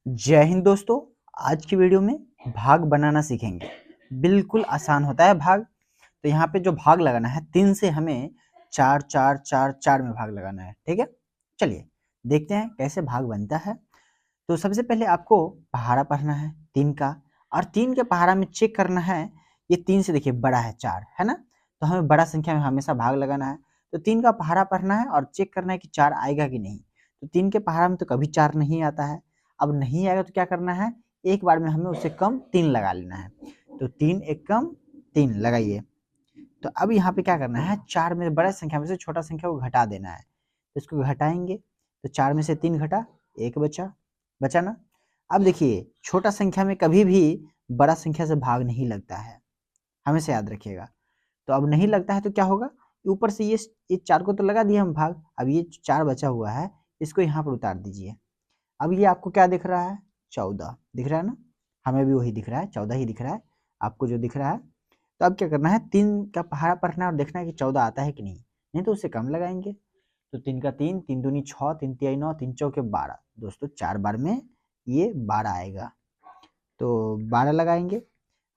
जय हिंद दोस्तों। आज की वीडियो में भाग बनाना सीखेंगे। बिल्कुल आसान होता है भाग। तो यहाँ पे जो भाग लगाना है 3 से हमें 4 4 4 4 में भाग लगाना है। ठीक है, चलिए देखते हैं कैसे भाग बनता है। तो सबसे पहले आपको पहाड़ा पढ़ना है 3 का, और 3 के पहाड़ा में चेक करना है। ये 3 से देखिए बड़ा है 4, है ना, तो हमें बड़ा संख्या में हमेशा भाग लगाना है। तो 3 का पहाड़ा पढ़ना है और चेक करना है कि 4 आएगा कि नहीं। तो 3 के पहाड़ा में तो कभी 4 नहीं आता है। अब नहीं आएगा तो क्या करना है, एक बार में हमें उससे कम 3 लगा लेना है। तो 3 एक कम 3 लगाइए। तो अब यहाँ पे क्या करना है, 4 में बड़ा संख्या में से छोटा संख्या को घटा देना है। तो इसको घटाएंगे तो 4 में से 3 घटा, 1 बचा। बचा ना। अब देखिए छोटा संख्या में कभी भी बड़ा संख्या से भाग नहीं लगता है, हमेशा याद रखिएगा। तो अब नहीं लगता है तो क्या होगा, ऊपर से ये 4 को तो लगा दिए हम भाग। अब ये 4 बचा हुआ है, इसको यहाँ पर उतार दीजिए। अब ये आपको क्या दिख रहा है, 14 दिख रहा है ना। हमें भी वही दिख रहा है, 14 ही दिख रहा है आपको जो दिख रहा है। तो अब क्या करना है, 3 का पहाड़ा पढ़ना है और देखना है कि 14 आता है कि नहीं। नहीं तो उससे कम लगाएंगे। तो 3 का 3, 3 दूनी 6, 3 तिहाई 9, 3 चौके 12। दोस्तों 4 बार में ये 12 आएगा। तो 12 लगाएंगे।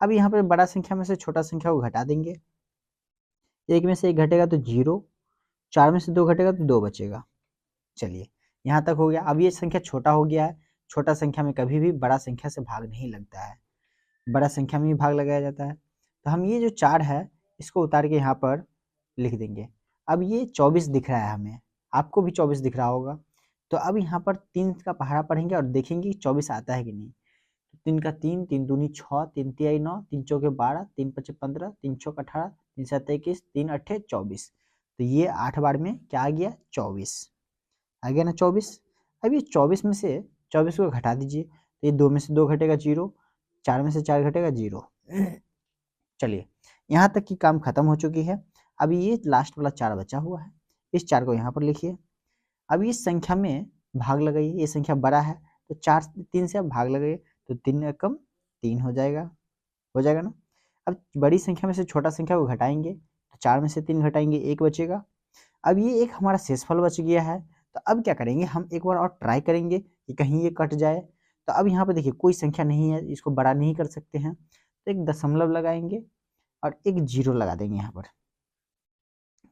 अब यहाँ पर बड़ा संख्या में से छोटा संख्या को घटा देंगे। एक में से एक घटेगा तो 0, 4 में से 2 घटेगा तो 2 बचेगा। चलिए यहाँ तक हो गया। अब ये संख्या छोटा हो गया है। छोटा संख्या में कभी भी बड़ा संख्या से भाग नहीं लगता है, बड़ा संख्या में ही भाग लगाया जाता है। तो हम ये जो 4 है इसको उतार के यहाँ पर लिख देंगे। अब ये 24 दिख रहा है हमें, आपको भी 24 दिख रहा होगा। तो अब यहाँ पर 3 का पहाड़ा पढ़ेंगे और देखेंगे कि 24 आता है कि नहीं। तो 3 का 3, 3 दूनी 6, 3 तिहाई 9, 3 चौके 12, 3 पचे 15, 3 चौक 18, 3 सत्ते 21, 3 अट्ठे 24। तो ये 8 बार में क्या आ गया, 24 आ गया ना 24। अब ये 24 में से 24 को घटा दीजिए। तो ये 2 में से 2 घटेगा 0, 4 में से 4 घटेगा 0। चलिए यहाँ तक की काम खत्म हो चुकी है। अब ये लास्ट वाला 4 बचा हुआ है, इस 4 को यहाँ पर लिखिए। अब इस संख्या में भाग लगाइए, ये संख्या बड़ा है तो 4 3 से अब भाग लगाइए। तो 3 एकम 3 हो जाएगा ना। अब बड़ी संख्या में से छोटा संख्या को घटाएंगे तो 4 में से 3 घटाएंगे, 1 बचेगा। अब ये एक हमारा शेषफल बच गया है। तो अब क्या करेंगे, हम एक बार और ट्राई करेंगे कि कहीं ये कट जाए। तो अब यहाँ पे देखिए कोई संख्या नहीं है, इसको बड़ा नहीं कर सकते हैं, तो एक दशमलव लगाएंगे और एक 0 लगा देंगे यहाँ पर।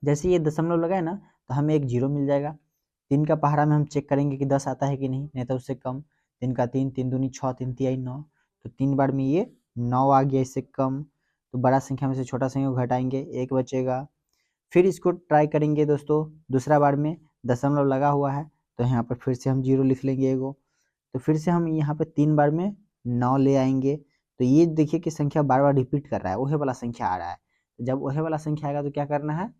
जैसे ये दशमलव लगाए ना तो हमें एक 0 मिल जाएगा। 3 का पहाड़ा में हम चेक करेंगे कि 10 आता है कि नहीं तो उससे कम। 3 का 3, 3 दूनी 6, 3 तिहाई 9। तो 3 बार में ये 9 आ गया, इससे कम। तो बड़ा संख्या में से छोटा संख्या को घटाएंगे, 1 बचेगा। फिर इसको ट्राई करेंगे दोस्तों, दूसरा बार में दशमलव लगा हुआ है तो यहाँ पर फिर से हम 0 लिख लेंगे एगो। तो फिर से हम यहाँ पे 3 बार में 9 ले आएंगे। तो ये देखिए कि संख्या बार बार रिपीट कर रहा है, वही वाला संख्या आ रहा है। तो जब वही वाला संख्या आएगा तो क्या करना है,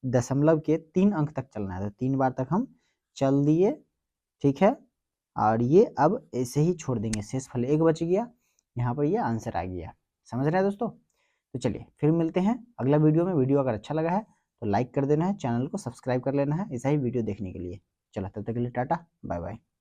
दशमलव के 3 अंक तक चलना है। तो 3 बार तक हम चल दिए, ठीक है। और ये अब ऐसे ही छोड़ देंगे, शेषफल 1 बच गया। यहाँ पर ये आंसर आ गया। समझ रहे हैं दोस्तों। तो चलिए फिर मिलते हैं अगला वीडियो में। वीडियो अगर अच्छा लगा है तो लाइक कर देना है, चैनल को सब्सक्राइब कर लेना है ऐसा ही वीडियो देखने के लिए। चलो तब तक के लिए टाटा बाय बाय।